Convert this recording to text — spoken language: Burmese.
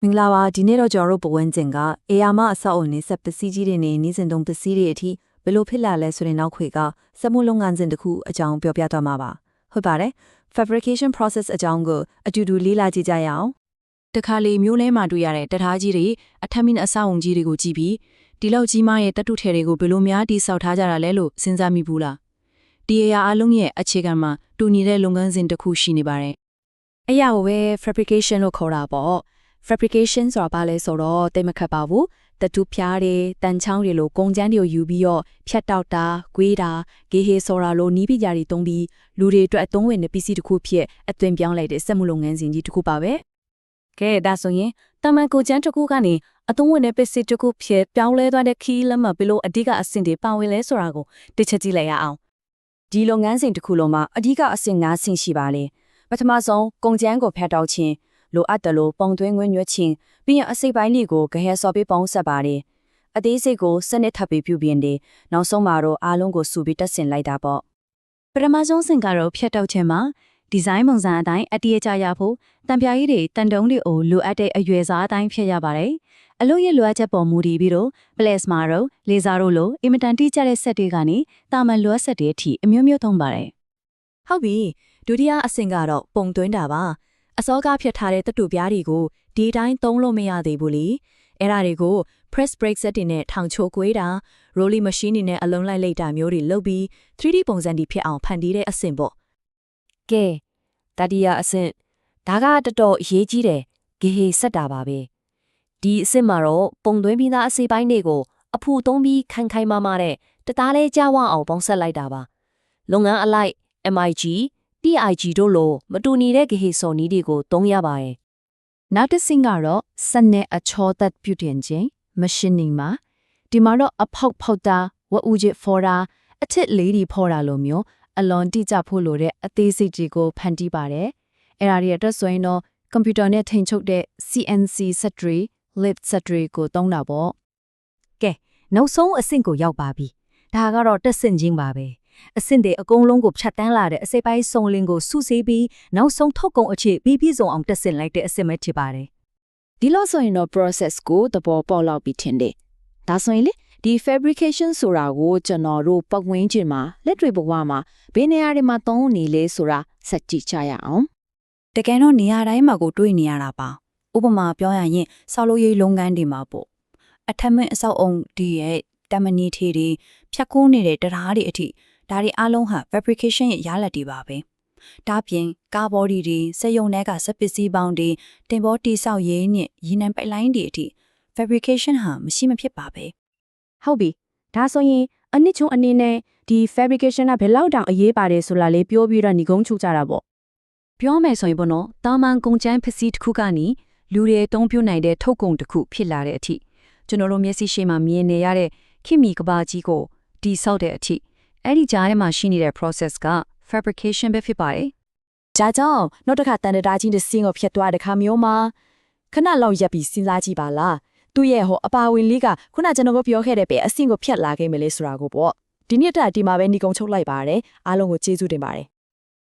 မင်္ဂလာပါဒီနေ့တော့ကျွန်တော်တို့ပဝန်းကျင်ကအေယာမအဆောက်အုံနဲ့ဆက်ပစ္စည်းကြီးတွေနဲ့နေစဉ်တုံပစ္စည်းတွေအထိဘယ်လိုဖြစ်လာလဲဆိုတဲ့နောက်ခွေကစက်မှုလုပ်ငန်းစဉ်တစ်ခုအကြောင်းပြောပြသွားမှာပါဟုတ်ပါတယ် fabrication process အကြောင်းကိုအတူတူလေ့လာကြည့်ကြရအောင်တခါလေမျိုးလဲမှာတွေ့ရတဲ့တထားကြီးတွေအထက်မင်းအဆောက်အုံကြီးတွေကိုကြည့်ပြီးဒီလောက်ကြီးမားရဲ့တတုထဲတွေကိုဘယ်လိုများတိဆောက်ထားကြတာလဲလို့စဉ်းစားမိဘူးလားဒီအေယာအလုံးရဲ့အခြေခံမှာတူညီတဲ့လုပ်ငန်းစဉ်တစ်ခုရှိနေပါတယ်အဲ့ရကိုပဲ fabrication လို့ခေါ်တာပေါ့ fabrication ဆိုတာဘာလဲဆိုတော့တိတ်မခတ်ပါဘူးတတူဖြားတွေတန်ချောင်းတွေလိုကုန်ကျန်းတွေကိုယူပြီးတော့ဖြတ်တောက်တာ၊ကွေးတာ၊ဂေဟေဆိုတာလိုနီးပညာတွေသုံးပြီးလူတွေအတွက်အသုံးဝင်တဲ့ပစ္စည်းတစ်ခုဖြစ်အသွင်ပြောင်းလိုက်တဲ့စက်မှုလုပ်ငန်းစဉ်ကြီးတစ်ခုပါပဲကဲဒါဆိုရင်တမန်ကုန်ကျန်းတစ်ခုကနေအသုံးဝင်တဲ့ပစ္စည်းတစ်ခုဖြစ်ပြောင်းလဲသွားတဲ့ခီးလက်မှတ်ဘယ်လိုအဓိကအဆင့်တွေပါဝင်လဲဆိုတာကိုတစ်ချက်ကြည့်လိုက်ရအောင်ဒီလုပ်ငန်းစဉ်တစ်ခုလုံးမှာအဓိကအဆင့်၅ဆင့်ရှိပါလေပထမဆုံးကုန်ကျန်းကိုဖျက်တောက်ခြင်းလိုအပ်တယ်လို့ပုံသွင်းငွေညွှဲခြင်းပြီးရင်အစိပ်ပိုင်းတွေကိုဂဟဲဆော်ပြီးပေါင်းဆက်ပါတယ်အသေးစိတ်ကိုစနစ်ထပ်ပြီးပြုပြင်တယ်နောက်ဆုံးမှာတော့အားလုံးကိုစုပြီးတက်ဆင်လိုက်တာပေါ့ပထမဆုံးဆင့်ကတော့ဖျက်တောက်ခြင်းမှာဒီဇိုင်းပုံစံအတိုင်းအတိအကျရဖို့တံပြားကြီးတွေတန်တုံးတွေကိုလိုအပ်တဲ့အရွယ်စားအတိုင်းဖျက်ရပါတယ်အလို့ရလိုအပ်ချက်ပေါ်မူတည်ပြီးတော့ပလက်စမာတို့လေဆာတို့လိုအင်မတန်တိကျတဲ့ဆက်တွေကနေတာမန်လိုအပ်ဆက်တွေအထိအမျိုးမျိုးသုံးပါတယ်ဟုတ်ပြီဒုတိယအဆင့်ကတော့ပုံသွင်းတာပါအစောကဖြတ်ထားတဲ့တတူပြားတွေကိုဒီတိုင်းသုံးလို့မရသေးဘူးလေအဲ့ဒါတွေကို press brake set တွေနဲ့ထောင်ချိုးကွေးတာ rolling machine တွေနဲ့အလုံးလိုက်တာမျိုးတွေလုပ်ပြီး 3D ပုံစံတွေဖြစ်အောင်ဖန်တီးတဲ့အဆင့်ပေါ့ကဲတတိယအဆင့်ဒါကတော်တော်အရေးကြီးတယ်ဂေဟေဆက်တာပါပဲဒီအဆင့်မှာတော့ပုံသွင်းပြီးသားအစိပ်ပိုင်းတွေကိုအဖူသုံးပြီးခိုင်ခိုင်မာမာတဲ့တသားလေးကြားဝအောင်ပေါင်းဆက်လိုက်တာပါလုပ်ငန်းအလိုက် MIG PIG တို့လိုမတူညီတဲ့ဂဟေစော်နီးတွေကိုသုံးရပါတယ်။နောက်တစ်ဆင့်ကတော့စက်နဲ့အချောသက်ပြုတင်ခြင်း machining မှာဒီမှာတော့အဖောက်ဖောက်တာဝက်ဦးချစ်ဖော်တာအထစ်လေးတွေဖော်တာလိုမျိုးအလွန်တိကျဖို့လိုတဲ့အသေးစိတ်တွေကိုဖန်တီးပါတယ်။အဲ့ဒါတွေအတွက်ဆိုရင်တော့ကွန်ပျူတာနဲ့ထိန်ချုပ်တဲ့ CNC စက်တွေ lift စက်တွေကိုသုံးတာပေါ့။ကဲနောက်ဆုံးအဆင့်ကိုရောက်ပါပြီ။ဒါကတော့တက်ဆင့်ချင်းပါပဲ။အဆင့်တွေအကုန်လုံးကိုဖြတ်တန်းလာတဲ့အစိပ်ပိုင်းစုံလင်ကိုစုစည်းပြီးနောက်ဆုံးထုတ်ကုန်အခြေပြီးပြည့်စုံအောင်တက်ဆင်လိုက်တဲ့အဆင့်ပဲဖြစ်ပါတယ်။ဒီလိုဆိုရင်တော့ process ကိုသဘောပေါက်လောက်ပြီးထင်တယ်။ဒါဆိုရင်လေဒီ fabrication ဆိုတာကိုကျွန်တော်တို့ပတ်ဝန်းကျင်မှာလက်တွေ့ဘဝမှာဘယ်နေရာတွေမှာသုံးနေလဲဆိုတာစက်ကြည့်ကြရအောင်။တကယ်တော့နေရာတိုင်းမှာကိုတွေ့နေရတာပါ။ဥပမာပြောရရင်ဆောက်လုပ်ရေးလုပ်ငန်းတွေမှာပေါ့။အထက်မင်းအဆောက်အုံဒီရဲ့တမနီထီတွေဖြတ်ကူးနေတဲ့တရားတွေအထိဒါတွေအားလုံးဟာ fabrication ရဲ့ရလဒ်တွေပါပဲ။ဒါပြင်ကားဘော်ဒီတွေစက်ရုံထဲကစက်ပစ္စည်းပေါင်းတွေတင်ပေါ်တိဆောက်ရေးနဲ့ရေနံပိုက်လိုင်းတွေအထိ fabrication ဟာမရှိမဖြစ်ပါပဲ။ဟုတ်ပြီ။ဒါဆိုရင်အနည်းချုံအနေနဲ့ဒီ fabrication ကဘယ်လောက်တောင်အရေးပါတယ်ဆိုတာလေးပြောပြီးတော့ညီကုန်းချုပ်ကြတာပေါ့။ပြောမယ်ဆိုရင်ပေါ့နော်။တာမန်ကုန်ကျန်းပစ္စည်းတစ်ခုကနေလူတွေအသုံးပြုနိုင်တဲ့ထုတ်ကုန်တစ်ခုဖြစ်လာတဲ့အထိကျွန်တော်တို့မျက်စိရှိမှမြင်နေရတဲ့ခင်မီကဘာကြီးကိုတိဆောက်တဲ့အထိအဲ့ဒီကြားထဲမှာရှိနေတဲ့ process က fabrication ပဲဖြစ်ပါတယ်။ဒါကြောင့်နောက်တစ်ခါတန်တရာချင်းတစ်စင်းကိုဖြတ်သွားတဲ့ခါမျိုးမှာခဏလောက်ရပ်ပြီးစဉ်းစားကြည့်ပါလား။သူ့ရဲ့အပါဝင်လေးကခုနကျွန်တော်ပြောခဲ့တဲ့ပဲအစင်းကိုဖြတ်လာခဲ့မယ်လေဆိုတာကိုပေါ့။ဒီနေ့တက်ဒီမှာပဲညီကုံချုပ်လိုက်ပါတယ်။အားလုံးကိုကျေးဇူးတင်ပါတယ်